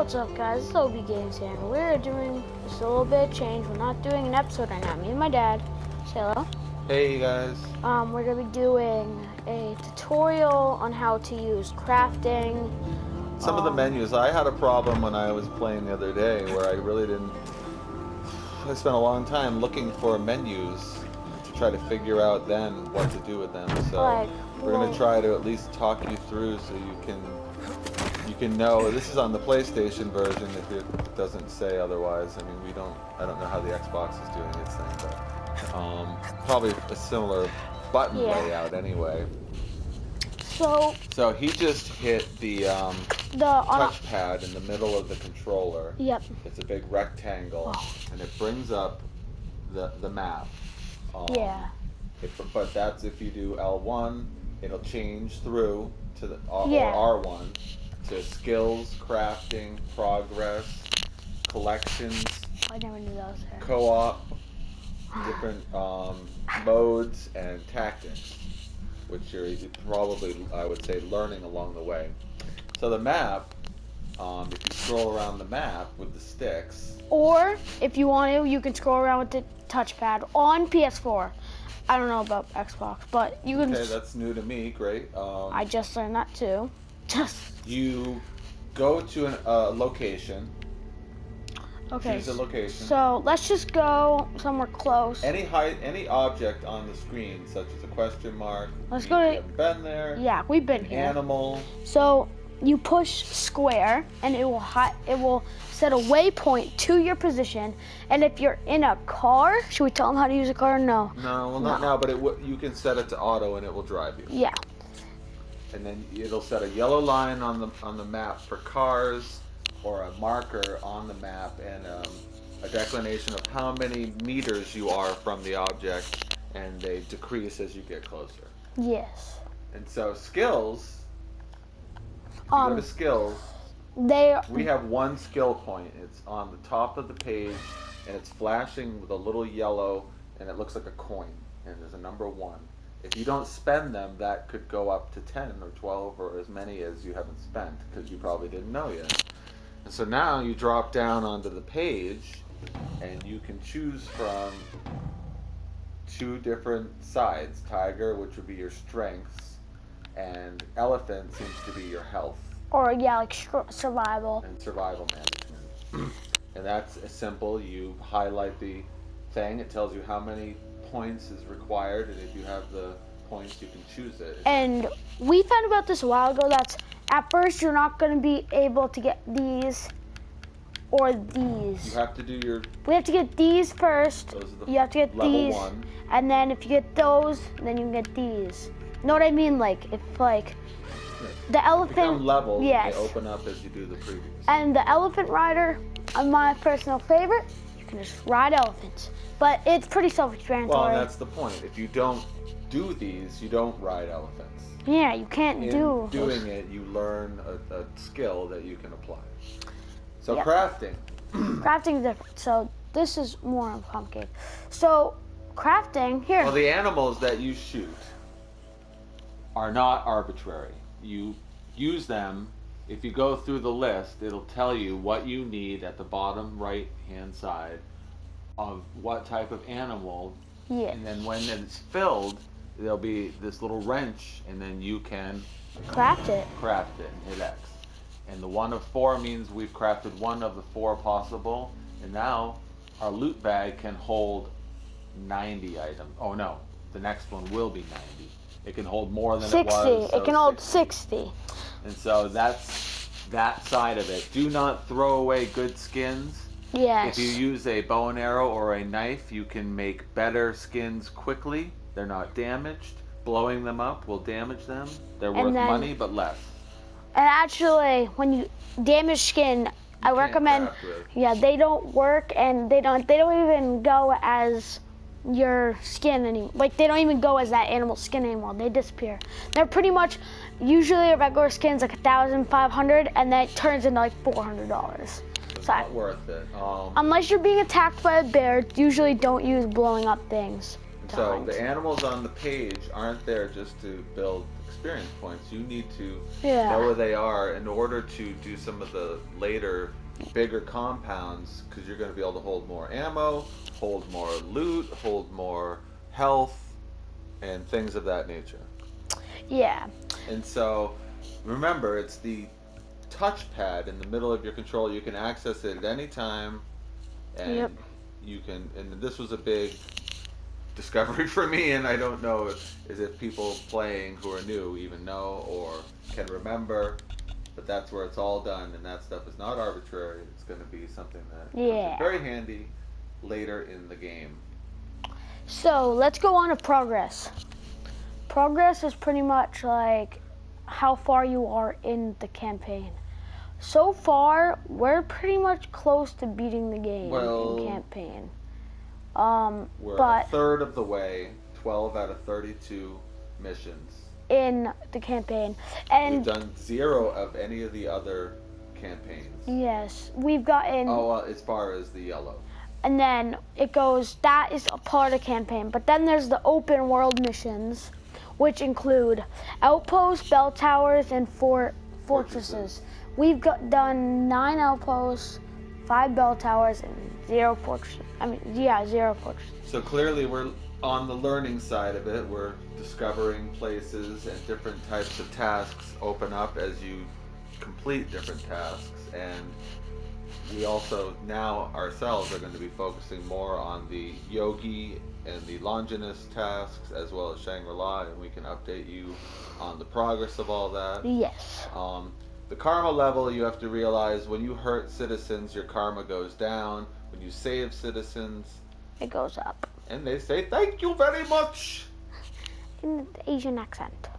What's up, guys? It's OB Games here. We're doing just a little bit of change. We're not doing an episode right now. Me and my dad. Say hello. Hey, guys. We're gonna be doing a tutorial on how to use crafting. Some of the menus. I had a problem when I was playing the other day where I really didn't. I spent a long time looking for menus to try to figure out then what to do with them. So we're gonna try to at least talk you through so you can know. This is on the PlayStation version. If it doesn't say otherwise, I mean I don't know how the Xbox is doing its thing, but probably a similar button layout anyway. So he just hit the touchpad in the middle of the controller. Yep. It's a big rectangle, and it brings up the map. But that's if you do L1, it'll change through to the or R1 to skills, crafting, progress, collections. I never knew that was there. Co-op, different modes, and tactics, which you're probably, I would say, learning along the way. So the map, if you scroll around the map with the sticks. Or, if you want to, you can scroll around with the touchpad on PS4. I don't know about Xbox, but you can... Okay, that's new to me. Great. I just learned that too. You go to a location. Okay. Choose a location. So let's just go somewhere close. Any object on the screen, such as a question mark. Let's go to. Have been there. Yeah, we've been here. Animal. So you push square, and it will set a waypoint to your position. And if you're in a car, should we tell them how to use a car? No. No, well, not now, but you can set it to auto, and it will drive you. Yeah. And then it'll set a yellow line on the map for cars, or a marker on the map, and a declination of how many meters you are from the object, and they decrease as you get closer. Yes. And so skills, if you go to skills, we have one skill point. It's on the top of the page, and it's flashing with a little yellow, and it looks like a coin, and there's a number 1. If you don't spend them, that could go up to 10 or 12 or as many as you haven't spent, because you probably didn't know yet. And so now you drop down onto the page, and you can choose from 2 different sides. Tiger, which would be your strengths, and elephant seems to be your health. Or like survival. And survival management. And that's simple. You highlight the thing. It tells you how many points is required, and if you have the points, you can choose it. And we found about this a while ago. That's at first you're not going to be able to get these or these. You have to do your. We have to get these first. Those are the you have to get level these, 1. And then if you get those, then you can get these. Know what I mean? Like if the elephant. Become levels. Yes. They open up as you do the previous. And the elephant rider, my personal favorite. You can just ride elephants. But it's pretty self-explanatory. Well, and that's the point. If you don't do these, you don't ride elephants. Yeah, you can't do. Doing it, you learn a skill that you can apply. So crafting. Crafting is different. So this is more complicated. So crafting here. Well, the animals that you shoot are not arbitrary. You use them. If you go through the list, it'll tell you what you need at the bottom right-hand side of what type of animal, and then when it's filled, there'll be this little wrench, and then you can craft it and hit X. And the 1 of 4 means we've crafted 1 of the 4 possible, and now our loot bag can hold 90 items. Oh no, the next one will be 90. It can hold more than 60. It was. So it can hold 60. And so that's that side of it. Do not throw away good skins. Yes. If you use a bow and arrow or a knife, you can make better skins quickly. They're not damaged. Blowing them up will damage them. They're worth money, but less. And actually, when you damage skin, I recommend. Yeah, they don't work, and they don't even go as your skin anymore. Like they don't even go as that animal skin anymore. They disappear. They're pretty much usually a regular skin's like $1,500, and that turns into like $400. It's not worth it. Unless you're being attacked by a bear, usually don't use blowing up things. So the animals on the page aren't there just to build experience points. You need to Yeah. know where they are in order to do some of the later, bigger compounds, because you're going to be able to hold more ammo, hold more loot, hold more health, and things of that nature. Yeah. And so, remember, it's the touchpad in the middle of your controller. You can access it at any time, and Yep. you can. And this was a big discovery for me, and I don't know if people playing who are new even know or can remember. But that's where it's all done, and that stuff is not arbitrary. It's going to be something that comes in very handy later in the game. So let's go on to progress. Progress is pretty much like how far you are in the campaign. So far, we're pretty much close to beating the game in campaign. We're a third of the way, 12 out of 32 missions in the campaign, and we've done 0 of any of the other campaigns. Yes, we've gotten. As far as the yellow. And then it goes. That is a part of the campaign, but then there's the open world missions, which include outposts, bell towers, and fortresses. We've done 9 outposts, 5 bell towers, and 0 fortresses. 0 fortresses. So clearly we're on the learning side of it. We're discovering places, and different types of tasks open up as you complete different tasks. And we also now ourselves are going to be focusing more on the Yogi and the Longinus tasks, as well as Shangri-La, and we can update you on the progress of all that. Yes. The karma level, you have to realize, when you hurt citizens, your karma goes down. When you save citizens, it goes up. And they say, "Thank you very much," in the Asian accent.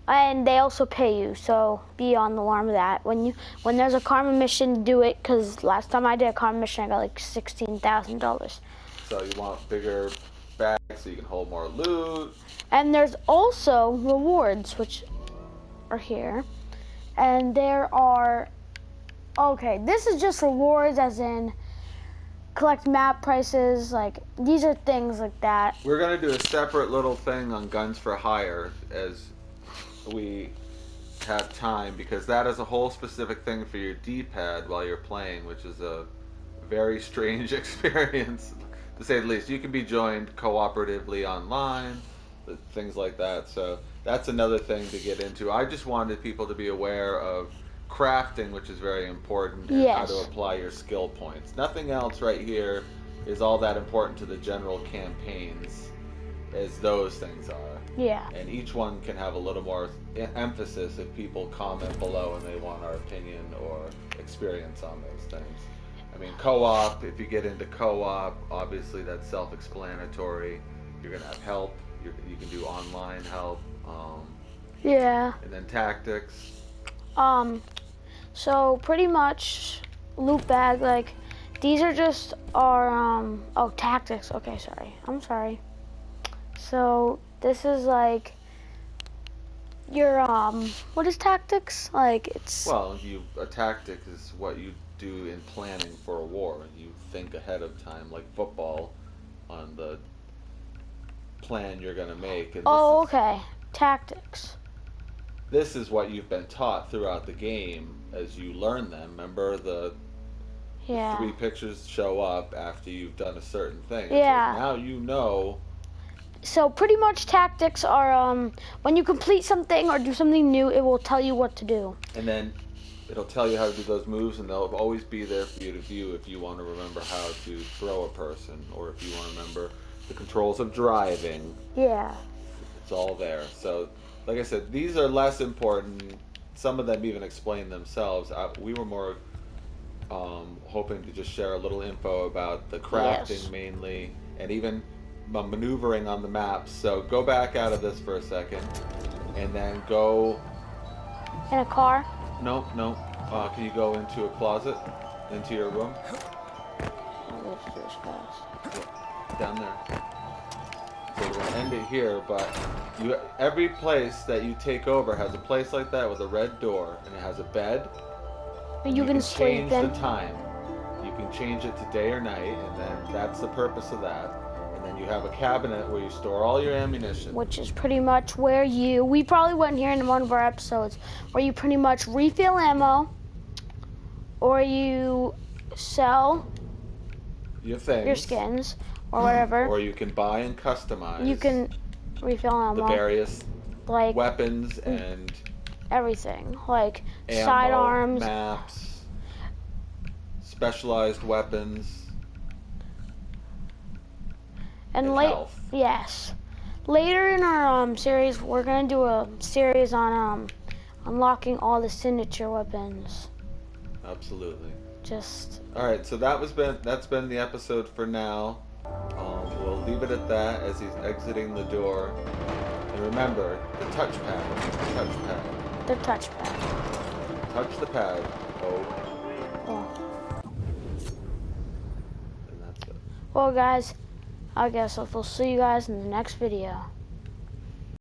And they also pay you, so be on the alarm of that. When there's a karma mission, do it, because last time I did a karma mission, I got like $16,000. So you want bigger bags so you can hold more loot. And there's also rewards, which are here. And there are, this is just rewards as in collect map prices, like these are things like that. We're going to do a separate little thing on Guns for Hire as we have time, because that is a whole specific thing for your D-pad while you're playing, which is a very strange experience, to say the least. You can be joined cooperatively online, things like that. So that's another thing to get into. I just wanted people to be aware of crafting, which is very important, and how to apply your skill points. Nothing else right here is all that important to the general campaigns as those things are. Yeah. And each one can have a little more emphasis if people comment below and they want our opinion or experience on those things. I mean, co-op, if you get into co-op, obviously that's self-explanatory. You're going to have help. You can do online help. Yeah. And then tactics. So pretty much loot bag, like these are just our tactics. Okay, I'm sorry. So this is like your what is tactics? Like it's a tactic is what you do in planning for a war. You think ahead of time, like football, on the plan you're gonna make. And tactics. This is what you've been taught throughout the game as you learn them. Remember the 3 pictures show up after you've done a certain thing. Yeah. So now you know. So pretty much tactics are when you complete something or do something new, it will tell you what to do. And then it'll tell you how to do those moves, and they'll always be there for you to view if you want to remember how to throw a person, or if you want to remember the controls of driving. Yeah. It's all there. So, like I said, these are less important. Some of them even explain themselves. We were more hoping to just share a little info about the crafting mainly, and even maneuvering on the maps. So go back out of this for a second, and then go... In a car? No. Can you go into a closet? Into your room? Down there. So we're going to end it here, but every place that you take over has a place like that with a red door, and it has a bed. And you can change the time. You can change it to day or night, and then that's the purpose of that. And And then you have a cabinet where you store all your ammunition. Which is pretty much where we probably went here in one of our episodes, where you pretty much refill ammo, or you sell your things, your skins, or whatever. Or you can buy and customize. You can refill ammo. The various like weapons and everything, like ammo, sidearms, maps, specialized weapons. And health. Yes. Later in our series, we're gonna do a series on unlocking all the signature weapons. Absolutely. All right. So that's been the episode for now. We'll leave it at that as he's exiting the door. And remember, the touchpad. The touchpad. Touch the pad. Oh. And that's it. Well, guys. I guess we'll see you guys in the next video.